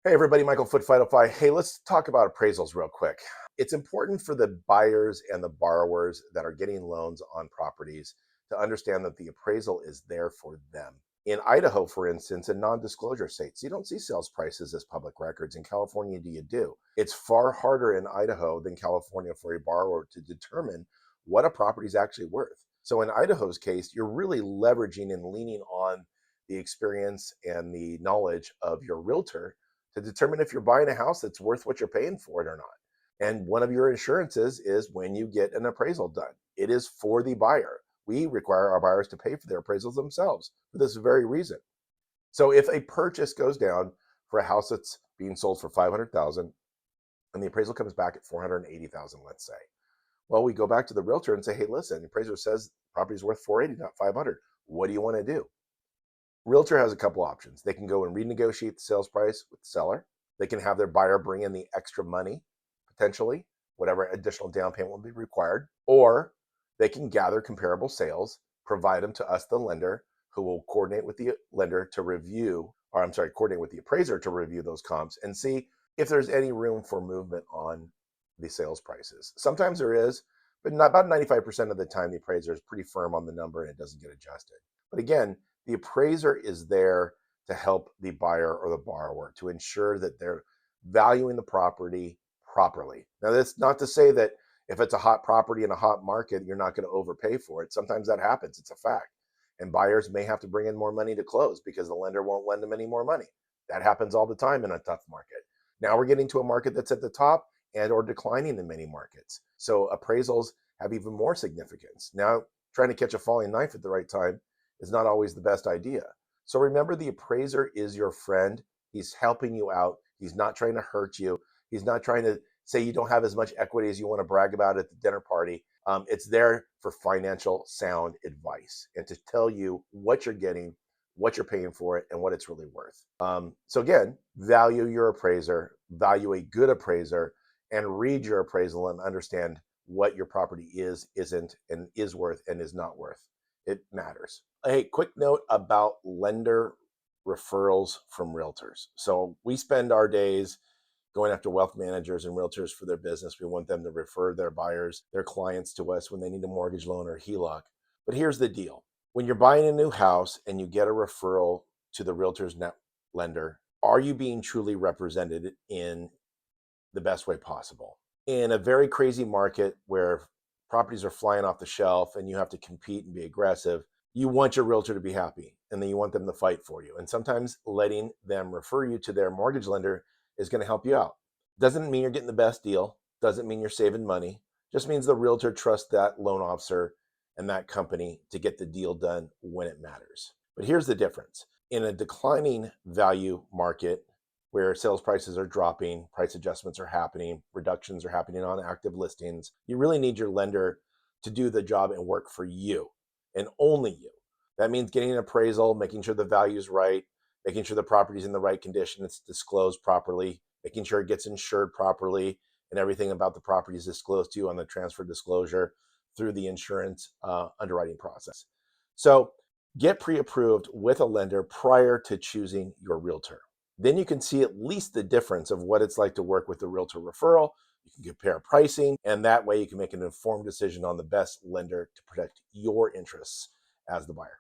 Hey everybody, Michael Foote, FidoFi. Hey, let's talk about appraisals real quick. It's important for the buyers and the borrowers that are getting loans on properties to understand that the appraisal is there for them. In Idaho, for instance, in non-disclosure states, you don't see sales prices as public records. In California, do you do? It's far harder in Idaho than California for a borrower to determine what a property is actually worth. So in Idaho's case, you're really leveraging and leaning on the experience and the knowledge of your realtor to determine if you're buying a house that's worth what you're paying for it or not. And one of your insurances is when you get an appraisal done. It is for the buyer. We require our buyers to pay for their appraisals themselves for this very reason. So if a purchase goes down for a house that's being sold for 500,000 and the appraisal comes back at 480,000, let's say. Well, we go back to the realtor and say, "Hey, listen, the appraiser says the property's worth 480, not 500. What do you want to do?" Realtor has a couple options. They can go and renegotiate the sales price with the seller. They can have their buyer bring in the extra money, potentially, whatever additional down payment will be required. Or they can gather comparable sales, provide them to us, the lender, who will coordinate with the lender to review, or I'm sorry, coordinate with the appraiser to review those comps and see if there's any room for movement on the sales prices. Sometimes there is, but not, about 95% of the time, the appraiser is pretty firm on the number and it doesn't get adjusted. But again, the appraiser is there to help the buyer or the borrower to ensure that they're valuing the property properly. Now, that's not to say that if it's a hot property in a hot market, you're not going to overpay for it. Sometimes that happens. It's a fact. And buyers may have to bring in more money to close because the lender won't lend them any more money. That happens all the time in a tough market. Now we're getting to a market that's at the top and or declining in many markets. So appraisals have even more significance. Now, trying to catch a falling knife at the right time is not always the best idea. So remember, the appraiser is your friend. He's helping you out. He's not trying to hurt you. He's not trying to say you don't have as much equity as you want to brag about at the dinner party. It's there for financial sound advice and to tell you what you're getting, what you're paying for it, and what it's really worth. So again, value your appraiser, value a good appraiser, and read your appraisal and understand what your property is, isn't, and is worth and is not worth. It matters. Hey, quick note about lender referrals from realtors. So we spend our days going after wealth managers and realtors for their business. We want them to refer their buyers, their clients to us when they need a mortgage loan or HELOC. But here's the deal. When you're buying a new house and you get a referral to the realtor's net lender, are you being truly represented in the best way possible? In a very crazy market where properties are flying off the shelf and you have to compete and be aggressive, you want your realtor to be happy and then you want them to fight for you. And sometimes letting them refer you to their mortgage lender is going to help you out. Doesn't mean you're getting the best deal, doesn't mean you're saving money, just means the realtor trusts that loan officer and that company to get the deal done when it matters. But here's the difference. In a declining value market where sales prices are dropping, price adjustments are happening, reductions are happening on active listings, you really need your lender to do the job and work for you and only you. That means getting an appraisal, making sure the value is right, making sure the property's in the right condition, it's disclosed properly, making sure it gets insured properly, and everything about the property is disclosed to you on the transfer disclosure through the insurance underwriting process. So get pre-approved with a lender prior to choosing your realtor. Then you can see at least the difference of what it's like to work with the realtor referral. You can compare pricing, and that way you can make an informed decision on the best lender to protect your interests as the buyer.